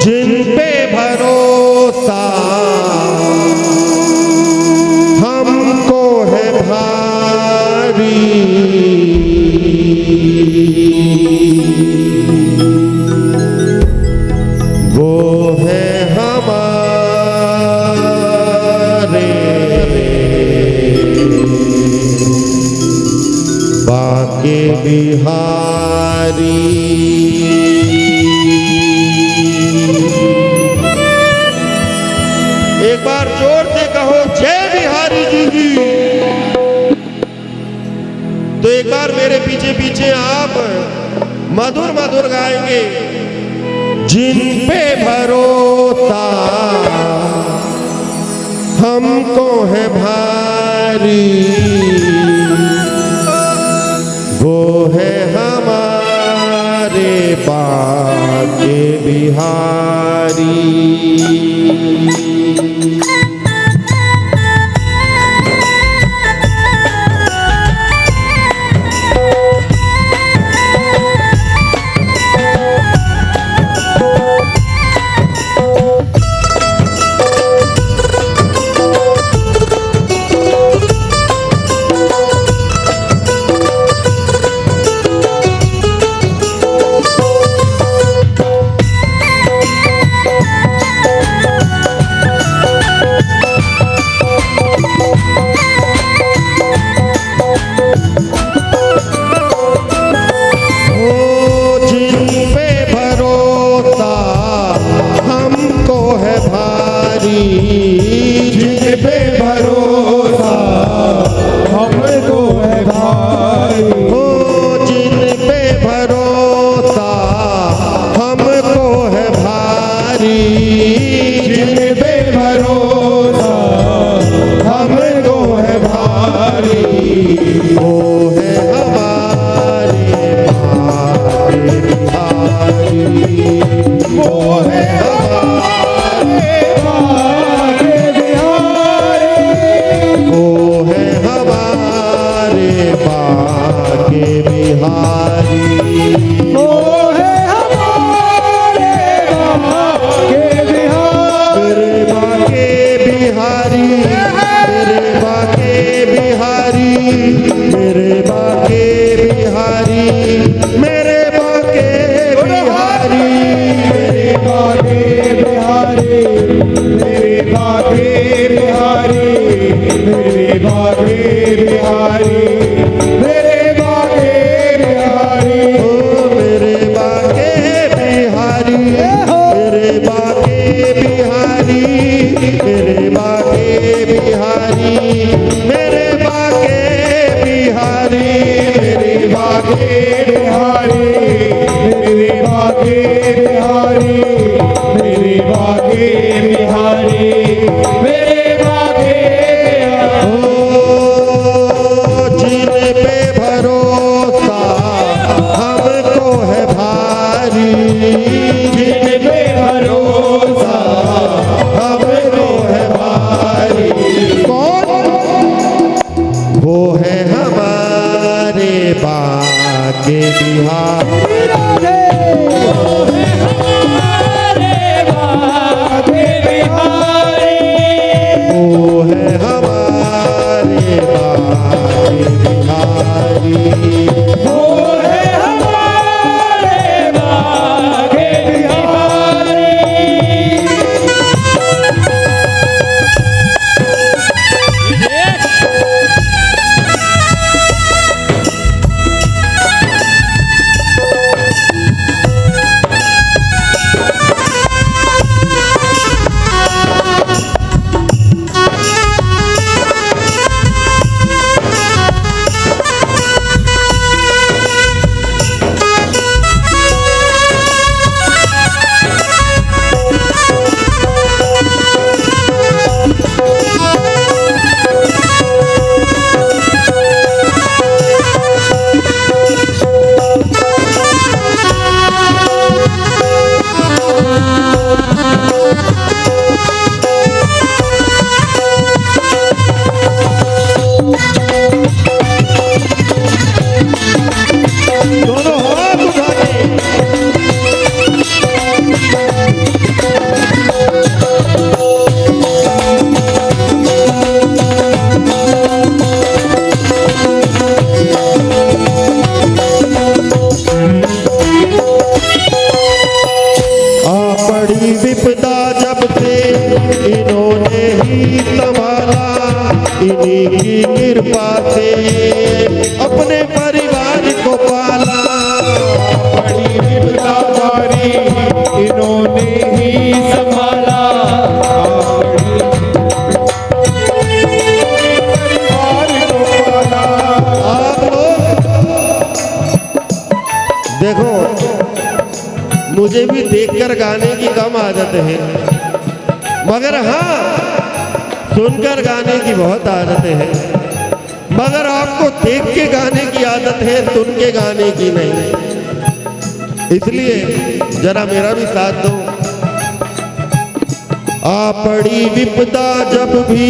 जिन पे भरोसा हमको है भारी, वो है हमारे बाके बिहारी। एक बार जोर से कहो जय बिहारी जी की। तो एक बार मेरे पीछे पीछे आप मधुर मधुर गाएंगे। जिन पे भरोसा हमको है भारी, वो है हमारे बाके बिहारी। जिन पे भरोसा हमको है भारी, हो जिन पे भरोसा हमको है भारी, जिन पे भरोसा हमको है भारी, वो है हमारे भारी, वो है बाके बिहारी, वो है हमारे बाके बिहारी, मेरे बाके बिहारी, मेरे बाके बिहारी, मेरे बाके बिहारी, मेरे बाके बिहारी, मेरे बाके बिहारी, मेरे बाके बिहारी, मेरे बाके बिहारी, मेरे बाके बिहारी। पड़ी विपदा जब से इन्होंने ही संभाला, इन्हीं की कृपा से अपने परिवार को पाला। बड़ी विपदा बारी इन्होंने ही संभाला, परिवार को पाला। आप लोग देखो, मुझे भी देखकर गाने की कम आदत है, मगर हाँ सुनकर गाने की बहुत आदत है। मगर आपको देख के गाने की आदत है, सुन के गाने की नहीं। इसलिए जरा मेरा भी साथ दो। आ पड़ी विपदा जब भी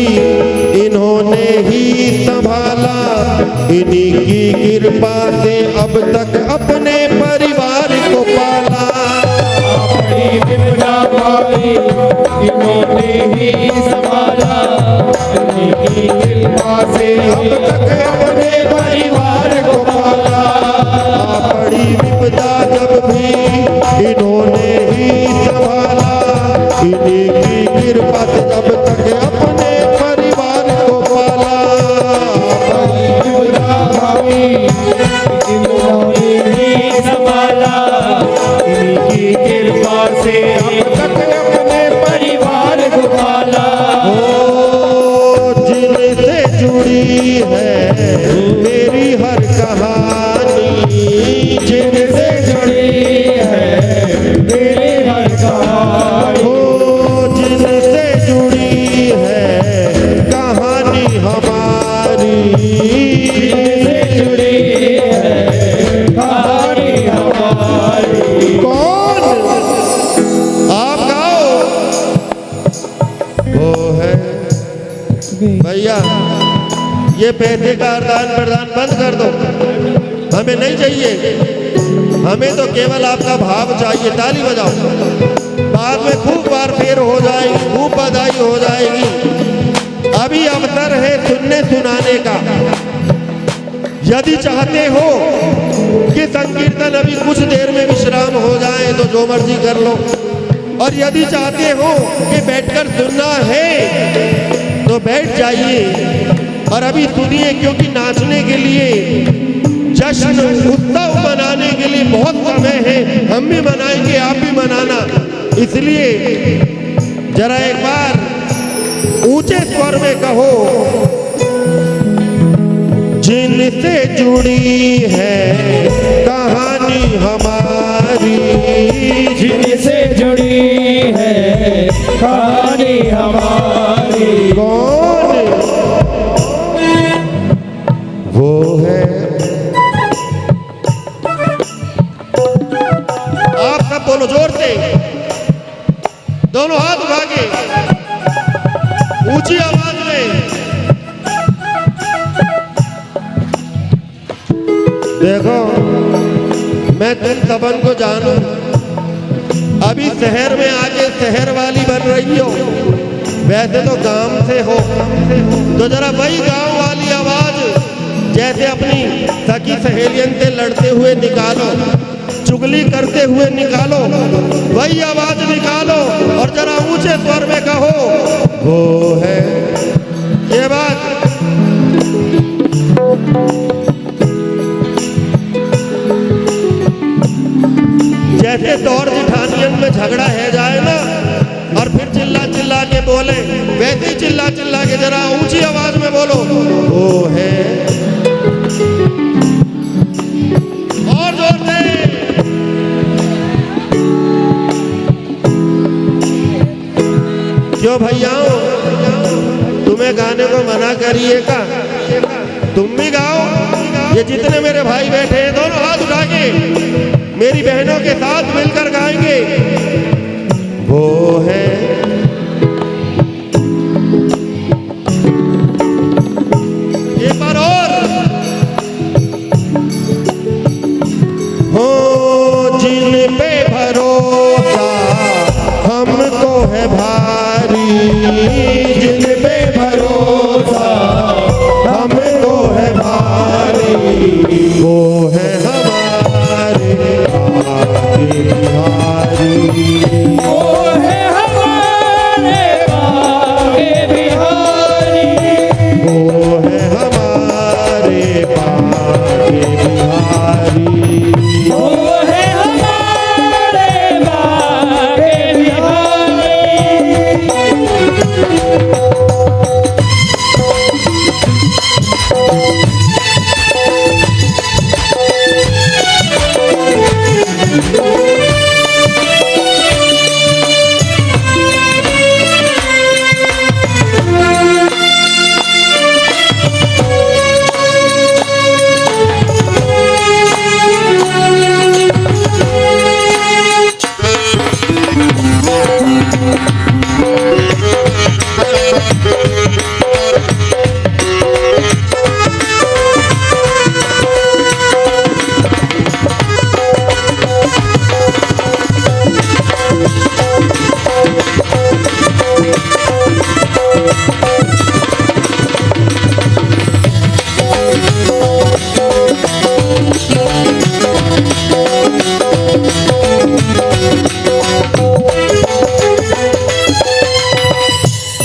इन्होंने ही संभाला, इन्हीं की कृपा से अब तक अपने परिवार को पाला। बड़ी विपदा बारी इन्होंने ही संभाला, इन्हीं की कृपा से अब तक अपने परिवार को पाला। बड़ी विपदा जब भी इन्होंने ही संभाला, इन्हीं की कृपा से अब तक अपने परिवार को पाला। बड़ी विपदा बारी इन्होंने ही संभाला, इन्हीं की कृपा से अब तक अपने परिवार को पाला। ओ जिनसे जुड़ी है मेरी हर कहानी, जिनसे जुड़ी है मेरी हर कहानी, ओ जिनसे जुड़ी है कहानी हमारी, जिनसे जुड़ी है कहानी हमारी। कौन? आप गाओ। वो है भैया, ये पैसे का आदान प्रदान बंद कर दो, हमें नहीं चाहिए। हमें तो केवल आपका भाव चाहिए। ताली बजाओ, बाद में खूब बार फेर हो जाएगी, खूब बधाई हो जाएगी। अभी अवसर है सुनने सुनाने का। यदि चाहते हो कि संकीर्तन अभी कुछ देर में विश्राम हो जाए तो जो मर्जी कर लो, और यदि चाहते हो कि बैठकर सुनना है तो बैठ जाइए और अभी सुनिए, क्योंकि नाचने के लिए, जश्न उत्सव मनाने के लिए बहुत समय है। हम भी मनाएंगे, आप भी मनाना। इसलिए जरा एक बार ऊंचे स्वर में कहो, जिनसे जुड़ी है कहानी हमारी, जिनसे जुड़ी है कहानी हमारी। कौन? वो है। आप सब बोलो जोर से, दोनों हाथ उठा के ऊंची आवाज में। देखो, मैं तुम सबन को जानू। अभी शहर में आके शहर वाली बन रही हो, वैसे तो गांव से हो, तो जरा वही गांव वाली आवाज जैसे अपनी सखी सहेलियन से लड़ते हुए निकालो, चुगली करते हुए निकालो, वही आवाज निकालो और जरा ऊंचे स्वर में कहो, वो है। ये बात जैसे दौड़ जिठानियन में झगड़ा है जाए ना, और फिर चिल्ला चिल्ला के बोले, वैसे ही चिल्ला चिल्ला के जरा ऊंची आवाज में बोलो, वो है। और जोर से। क्यों भैयाओं, तुम्हें गाने को मना करिए का? तुम भी गाओ। ये जितने मेरे भाई बैठे हैं, दोनों हाथ उठा के मेरी बहनों के साथ मिलकर गाएंगे, वो है। एक बार और। हो जिन पे भरोसा हमको है भारी, जिन पे भरोसा हमको है भारी, वो है हमारे बिहारी।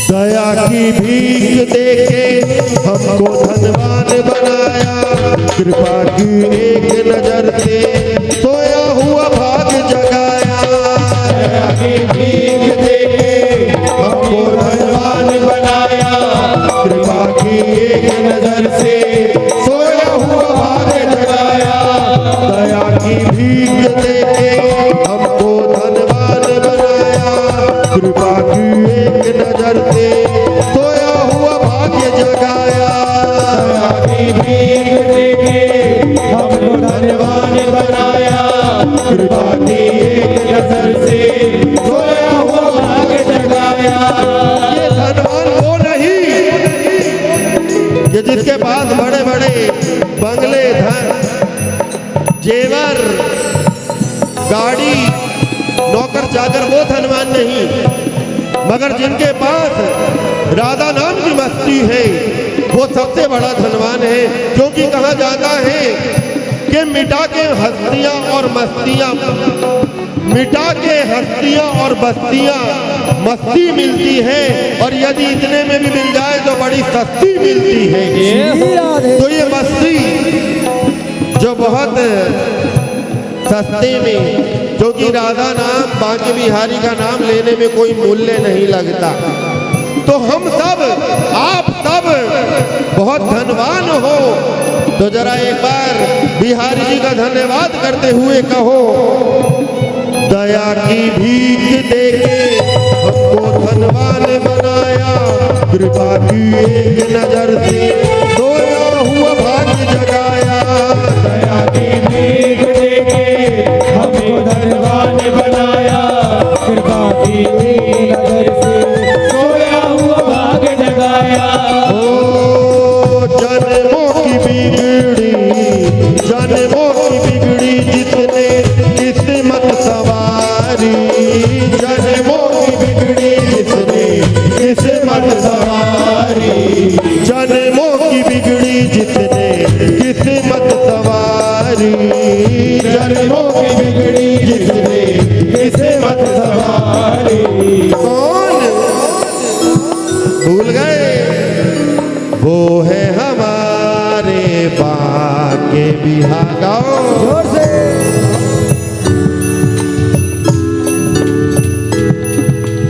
दया की भीख देके हमको धनवान बनाया, कृपा की एक नजर से सोया हुआ भाग जगाया। दया की भीख देके हमको धनवान बनाया, कृपा की एक नजर से सोया हुआ भाग जगाया। दया की भीख देके हमको धनवान बनाया, कृपा की एक नजर से सोया हुआ भाग्य जगाया। दया की भीख देके हमको धनवान बनाया, कृपा की एक नजर से सोया हुआ भाग जगाया। ये धनवान वो नहीं कि जिसके पास बड़े बड़े बंगले, धन, जेवर, गाड़ी, नौकर चाकर, वो धनवान नहीं, मगर जिनके पास राधा नाम की मस्ती है वो सबसे बड़ा धनवान है। क्योंकि कहा जाता है कि मिटा के हस्तियां और मस्तियां, मिटा के हस्तियां और बस्तियां मस्ती मिलती है, और यदि इतने में भी मिल जाए तो बड़ी सस्ती मिलती है। तो ये मस्ती जो बहुत सस्ते में, क्योंकि राधा नाम, बांके बिहारी का नाम लेने में कोई मूल्य नहीं लगता। तो हम सब, आप सब बहुत धनवान हो, तो जरा एक बार बिहारी जी का धन्यवाद करते हुए कहो, दया की भीख देके हमको धनवान बनाया, कृपा की एक नजर से सोया हुआ भाग्य जगाया। दया की भीख देके हमको धनवान बनाया, कृपा की एक नजर से सोया हुआ भाग जगाया। ओ जन्मों की बिगड़ी, जन्मों की बिगड़ी जिसने किस्मत सवारी, जन्मों की बिगड़ी जिसने किस्मत सवारी, जन्मों की बिगड़ी जिसने किस्मत सवारी, जन्मों की बिगड़ी जिसने किस्मत सवारी। कौन भूल गए? वो है हमारे बांके बिहार। गाओ जोर से।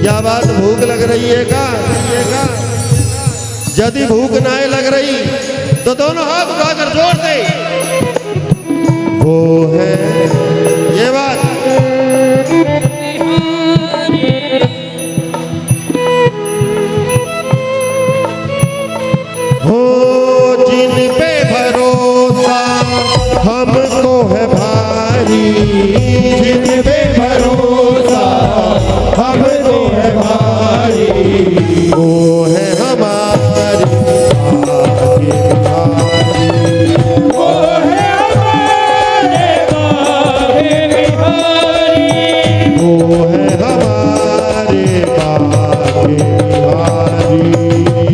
क्या बात, भूख लग रही है का? यदि भूख ना लग रही तो दोनों हाथ उठाकर जोर से। वो है ये बात। हो जिन पे भरोसा हमको है भारी, जिन पे भरोसा हमको है भारी, वो है हमारी बांके बिहारी। वो है हमारे बांके बिहारी, वो है हमारे बांके बिहारी।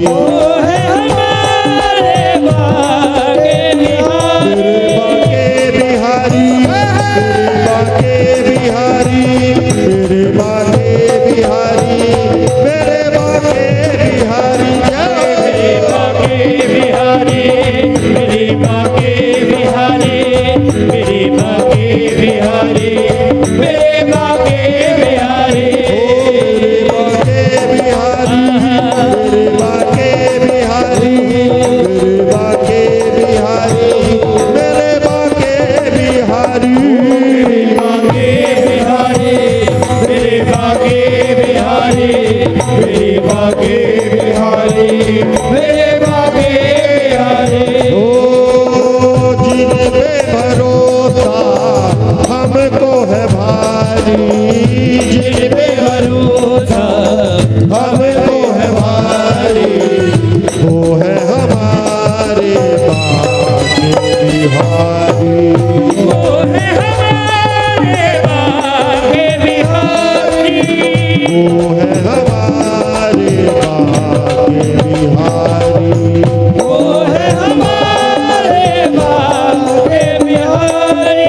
वो है हमारे बांके बिहारी। मेरे बांके बिहारी, मेरे बांके बिहारी, मेरे बांके बिहारी, मेरे बांके बिहारी, मेरे बांके बिहारी, मेरे बांके बिहारी, मेरे बांके बिहारी। मेरे बांके बिहारी, मेरे बांके बिहारी, मेरे बांके बिहारी। मेरे बांके बिहारी, मेरे बांके बिहारी, मेरे बांके बिहारी। ओ जिन पे भरोसा हमको है भारी, जिन पे भरोसा वो है हमारे भाग्य बिहारी। वो है हमारे भाग्य बिहारी।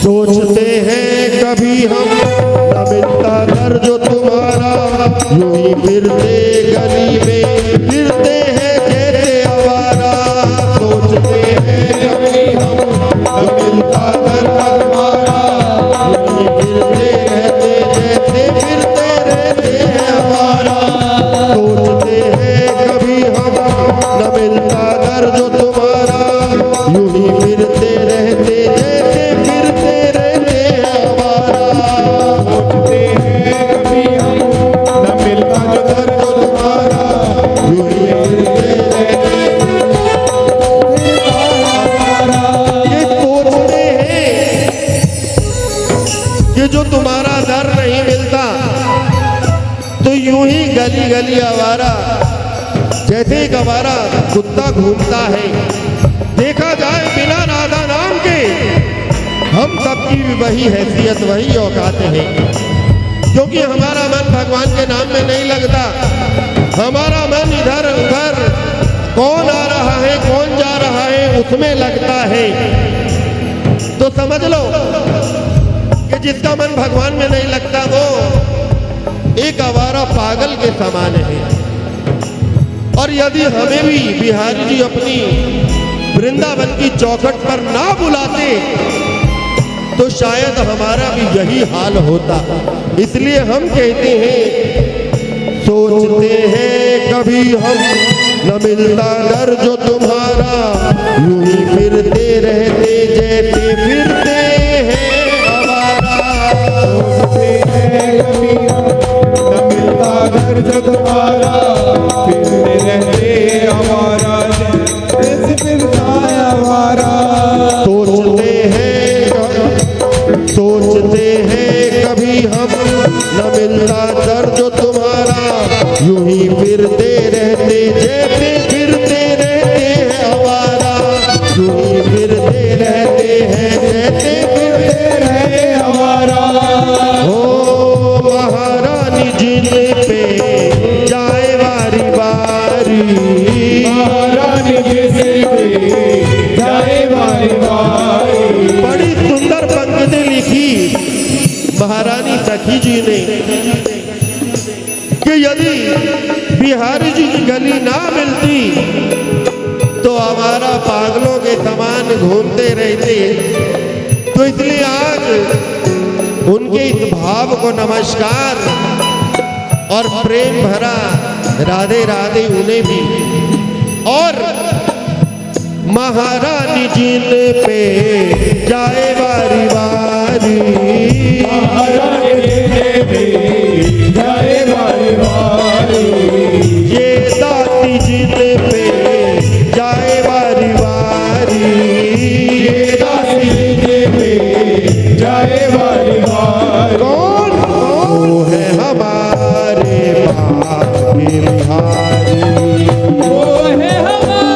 सोचते हैं कभी हम न मिलता घर जो तुम्हारा, यूं ही फिरते गली में फिरते हैं जैसे आवारा। सोचते हैं कभी हम न मिलता घर तुम्हारा, यूं ही फिरते रहते जैसे फिरते रहते हैं आवारा। सोचते हैं कभी हम न मिलता घर जो तुम्हारा, यूं ही फिरते रहते जैसे फिरते रहते हैं आवारा। सोचते हैं कभी हम न मिलता जो घर जो तुम्हारा, यूं ही फिरते रहते ये सोचते हैं कि जो तुम्हारा दर नहीं मिलता तो यूं ही गली गली आवारा, जैसे एक आवारा कुत्ता घूमता है। देखा जाए बिना राधा नाम के हम सबकी भी वही हैसियत वही औकात है, क्योंकि हमारा मन भगवान के नाम में नहीं लगता। हमारा मन इधर उधर कौन आ रहा है कौन जा रहा है उसमें लगता है। तो समझ लो कि जिसका मन भगवान में नहीं लगता वो एक आवारा पागल के समान है। और यदि हमें भी बिहारी जी अपनी वृंदावन की चौखट पर ना बुलाते तो शायद हमारा भी यही हाल होता। इसलिए हम कहते हैं सोचते हैं कभी हम न मिलता डर जो तुम्हारा, यूं ही फिरते रहते जैसे फिरते हैं आवारा। सोचते हैं कभी हम न मिलता घर जो तुम्हारा, फिरते रहते आवारा जैसे फिरता आवारा। सोचते हैं कभी हम न मिलता दर जो तुम्हारा, यूं ही फिरते रहते जैसे फिरते रहते हैं आवारा। यूं ही फिरते रहते हैं जैसे फिरते रहे आवारा। ओ महारानी जिन पे जाए बारी बारी, महारानी जिस पे जाए बारी बारी। बड़ी सुंदर पंक्ति लिखी महारानी सखी जी ने कि यदि बिहारी जी की गली ना मिलती तो हमारा पागलों के समान घूमते रहते। तो इसलिए आज उनके इस भाव को नमस्कार और प्रेम भरा राधे राधे उन्हें भी। और महारानी जिन पे जाए बारी बारी, महारानी जिन पे जाए बारी बारी। ये दासी जिन पे जाए बारी बारी, ये दासी जिन पे जाए बारी बारी। कौन वो है हमारे भाग्य बिहारी, वो है हमारे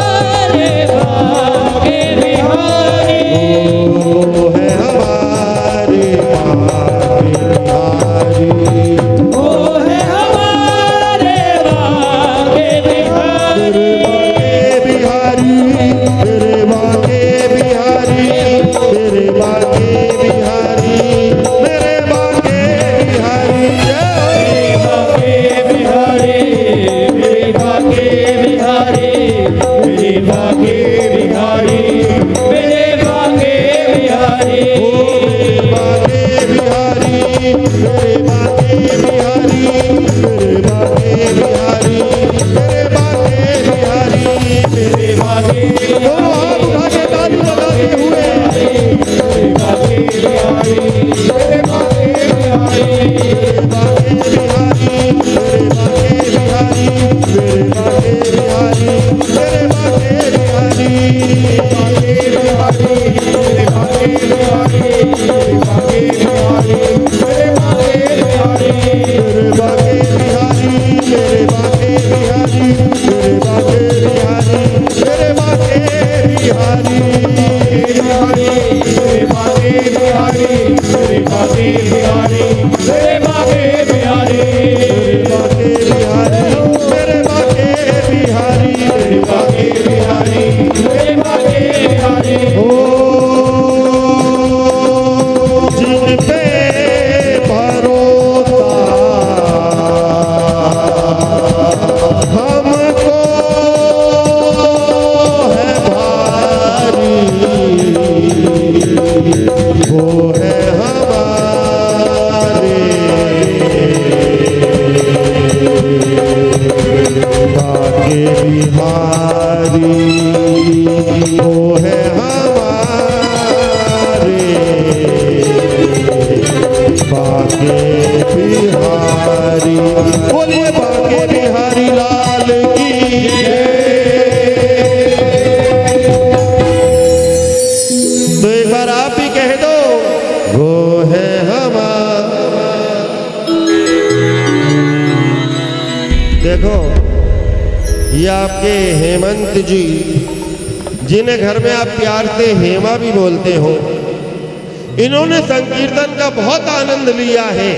वो है हमारे बाके बिहारी। बोलिए बाके बिहारी लाल की जय। तो एक बार आप भी कह दो, वो है हमारा। देखो ये आपके हेमंत जी, जिन्हें घर में आप प्यार से हेमा भी बोलते हो, इन्होंने संकीर्तन का बहुत आनंद लिया है।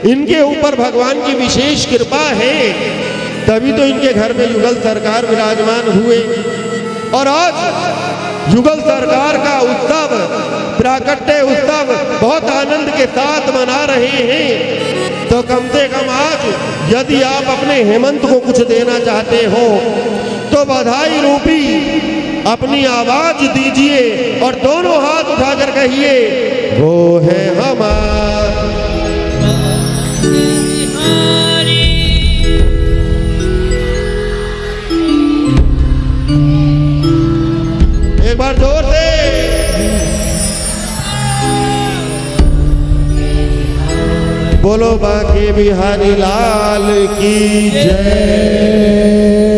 इनके ऊपर भगवान की विशेष कृपा है, तभी तो इनके घर में युगल सरकार विराजमान हुए। और आज युगल सरकार का उत्सव, प्राकट्य उत्सव बहुत आनंद के साथ मना रहे हैं। तो कम से कम आज यदि आप अपने हेमंत को कुछ देना चाहते हो तो बधाई रूपी अपनी आवाज दीजिए और दोनों हाथ उठाकर कहिए, वो है हमारा। एक बार जोर से। बोलो बाके बिहारी लाल की जय।